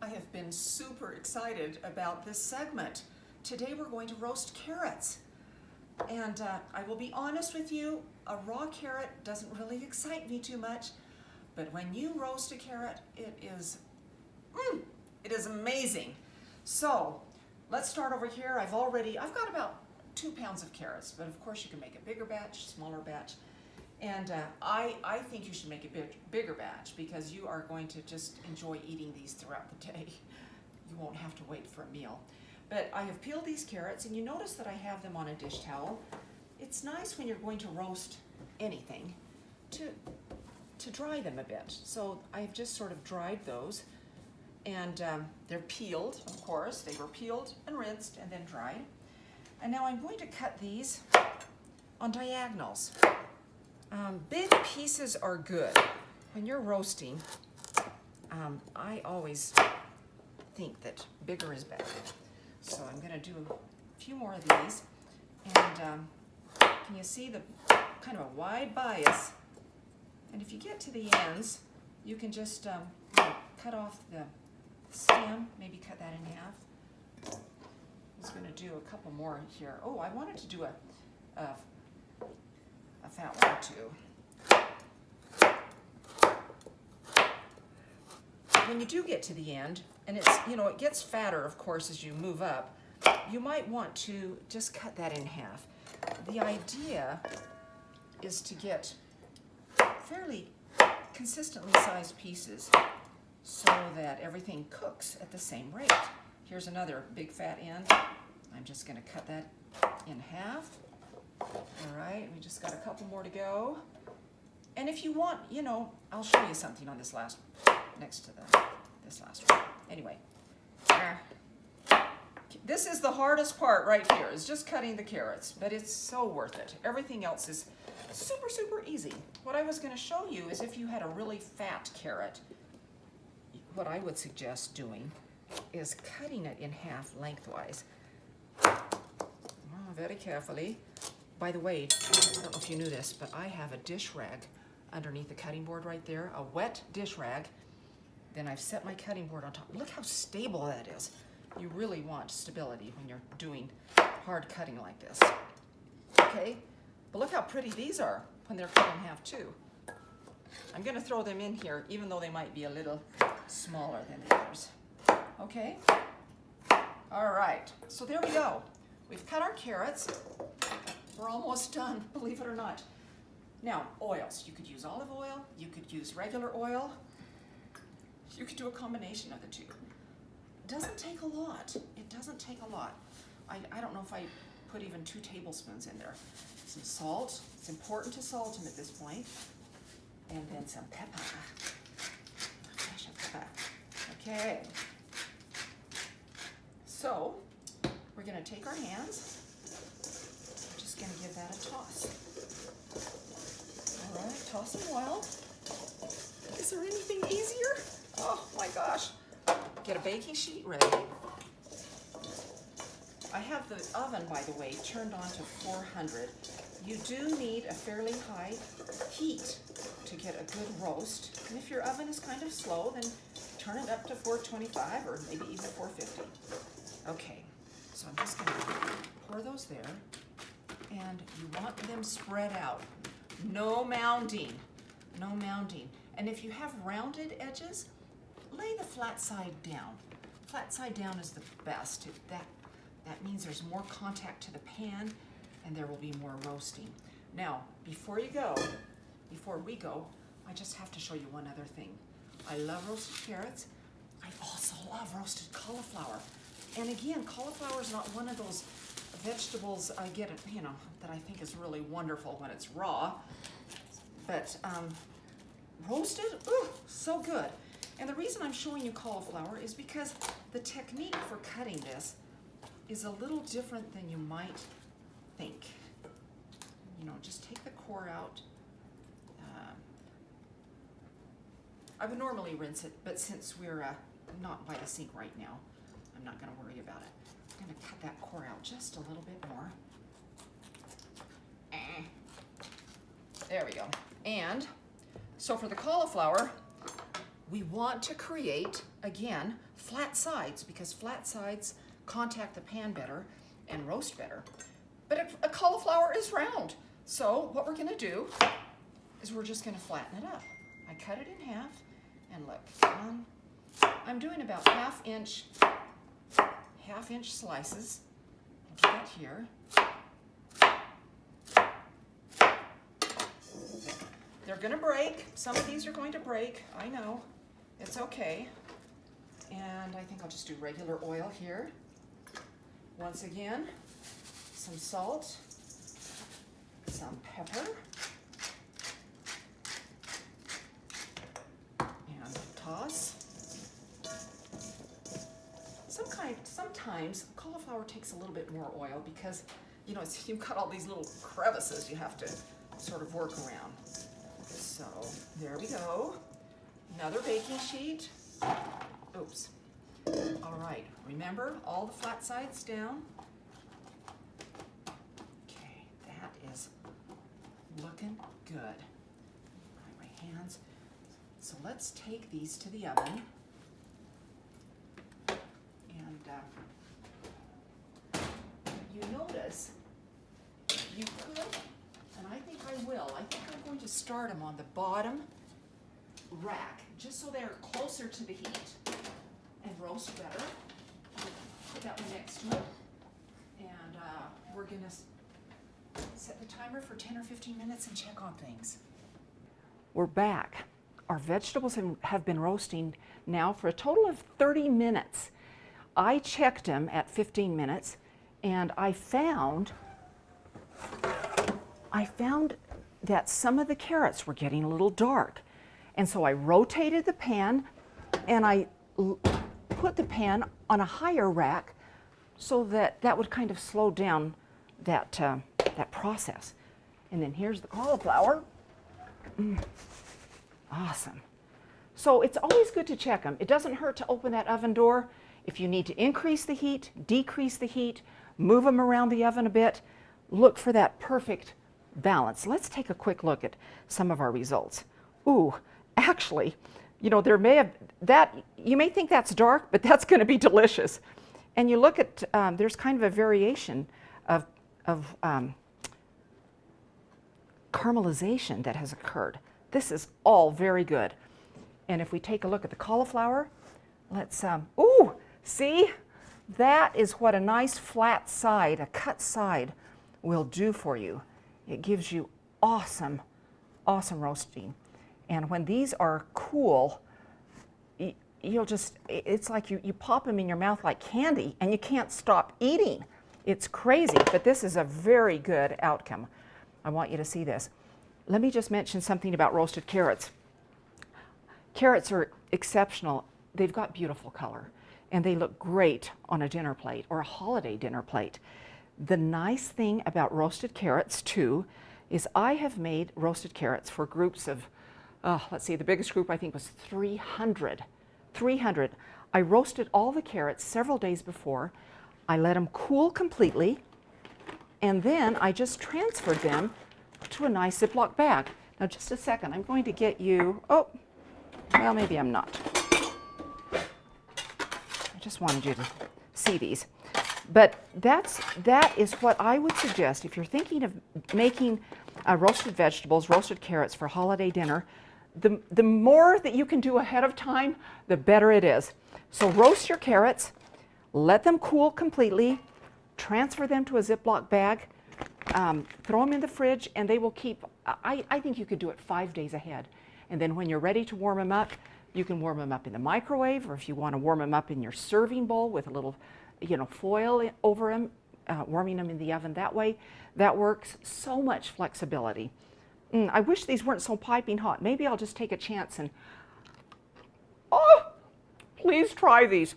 I have been super excited about this segment. Today we're going to roast carrots. And I will be honest with you, a raw carrot doesn't really excite me too much, but when you roast a carrot, it is amazing. So let's start over here. I've got about 2 pounds of carrots, but of course you can make a bigger batch, smaller batch. And I think you should make a bigger batch because you are going to just enjoy eating these throughout the day. You won't have to wait for a meal. But I have peeled these carrots, and you notice that I have them on a dish towel. It's nice when you're going to roast anything to dry them a bit. So I've just sort of dried those, and they're peeled, of course. They were peeled and rinsed and then dried. And now I'm going to cut these on diagonals. Big pieces are good. When you're roasting, I always think that bigger is better. So I'm going to do a few more of these. And can you see the kind of a wide bias? And if you get to the ends, you can just cut off the stem, maybe cut that in half. I was going to do a couple more here. Oh, I wanted to do a fat one too. When you do get to the end, and it gets fatter, of course, as you move up, you might want to just cut that in half. The idea is to get fairly consistently sized pieces so that everything cooks at the same rate. Here's another big fat end. I'm just going to cut that in half. All right, we just got a couple more to go. And if you want, I'll show you something on this last, next to this last one. Anyway, this is the hardest part right here, is just cutting the carrots, but it's so worth it. Everything else is super, super easy. What I was going to show you is if you had a really fat carrot, what I would suggest doing is cutting it in half lengthwise. Very carefully. By the way, I don't know if you knew this, but I have a dish rag underneath the cutting board right there, a wet dish rag. Then I've set my cutting board on top. Look how stable that is. You really want stability when you're doing hard cutting like this. Okay, but look how pretty these are when they're cut in half too. I'm going to throw them in here, even though they might be a little smaller than the others. Okay, all right, so there we go. We've cut our carrots. We're almost done, believe it or not. Now, oils. You could use olive oil. You could use regular oil. You could do a combination of the two. It doesn't take a lot. It doesn't take a lot. I don't know if I put even 2 tablespoons in there. Some salt. It's important to salt them at this point. And then some pepper. Fresh pepper. Okay. So, we're going to take our hands. We're just going to give that a toss. All right, tossing oil. Is there anything easier? Oh my gosh. Get a baking sheet ready. I have the oven, by the way, turned on to 400. You do need a fairly high heat to get a good roast. And if your oven is kind of slow, then turn it up to 425 or maybe even 450. Okay. So I'm just going to pour those there, and you want them spread out. No mounding, no mounding. And if you have rounded edges, lay the flat side down. Flat side down is the best. That means there's more contact to the pan, and there will be more roasting. Now, before we go, I just have to show you one other thing. I love roasted carrots. I also love roasted cauliflower. And again, cauliflower is not one of those vegetables I get, that I think is really wonderful when it's raw. But roasted, ooh, so good. And the reason I'm showing you cauliflower is because the technique for cutting this is a little different than you might think. Just take the core out. I would normally rinse it, but since we're not by the sink right now, I'm not going to worry about it. I'm going to cut that core out just a little bit more. There we go. And so for the cauliflower, we want to create, again, flat sides, because flat sides contact the pan better and roast better. But a cauliflower is round. So what we're gonna do is we're just gonna flatten it up. I cut it in half, and look, I'm doing about half-inch slices. I'll do that here. They're gonna break. Some of these are going to break, I know. It's okay. And I think I'll just do regular oil here. Once again, some salt, some pepper, and toss. Sometimes cauliflower takes a little bit more oil because, you know, you've got all these little crevices you have to sort of work around. So there we go. Another baking sheet. Oops. All right, remember all the flat sides down. Okay, that is looking good. All right, my hands. So let's take these to the oven. And you notice you could, and I think I will, I think I'm going to start them on the bottom rack, just so they're closer to the heat and roast better. Put that one next to it. And we're gonna set the timer for 10 or 15 minutes and check on things. We're back. Our vegetables have been roasting now for a total of 30 minutes. I checked them at 15 minutes, and I found that some of the carrots were getting a little dark. And so I rotated the pan, and I put the pan on a higher rack so that would kind of slow down that process. And then here's the cauliflower. Awesome. So it's always good to check them. It doesn't hurt to open that oven door. If you need to increase the heat, decrease the heat, move them around the oven a bit, look for that perfect balance. Let's take a quick look at some of our results. Ooh, actually, you know, you may think that's dark, but that's going to be delicious. And you look at, there's kind of a variation of caramelization that has occurred. This is all very good. And if we take a look at the cauliflower, let's, ooh, see? That is what a nice flat side, a cut side, will do for you. It gives you awesome, awesome roasting. And when these are cool, you'll just, it's like you pop them in your mouth like candy and you can't stop eating. It's crazy, but this is a very good outcome. I want you to see this. Let me just mention something about roasted carrots. Carrots are exceptional. They've got beautiful color, and they look great on a dinner plate or a holiday dinner plate. The nice thing about roasted carrots, too, is I have made roasted carrots for groups of, let's see, the biggest group I think was 300. 300. I roasted all the carrots several days before. I let them cool completely, and then I just transferred them to a nice Ziploc bag. Now, just a second. I'm going to get you, oh, well, maybe I'm not. I just wanted you to see these. But that is what I would suggest if you're thinking of making roasted vegetables, roasted carrots for holiday dinner. The more that you can do ahead of time, the better it is. So roast your carrots, let them cool completely, transfer them to a Ziploc bag, throw them in the fridge, and they will keep, I think you could do it 5 days ahead. And then when you're ready to warm them up, you can warm them up in the microwave, or if you want to warm them up in your serving bowl with a little, you know, foil over them, warming them in the oven that way. That works. So much flexibility. I wish these weren't so piping hot. Maybe I'll just take a chance and, oh, please try these.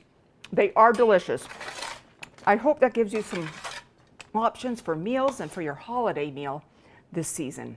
They are delicious. I hope that gives you some options for meals and for your holiday meal this season.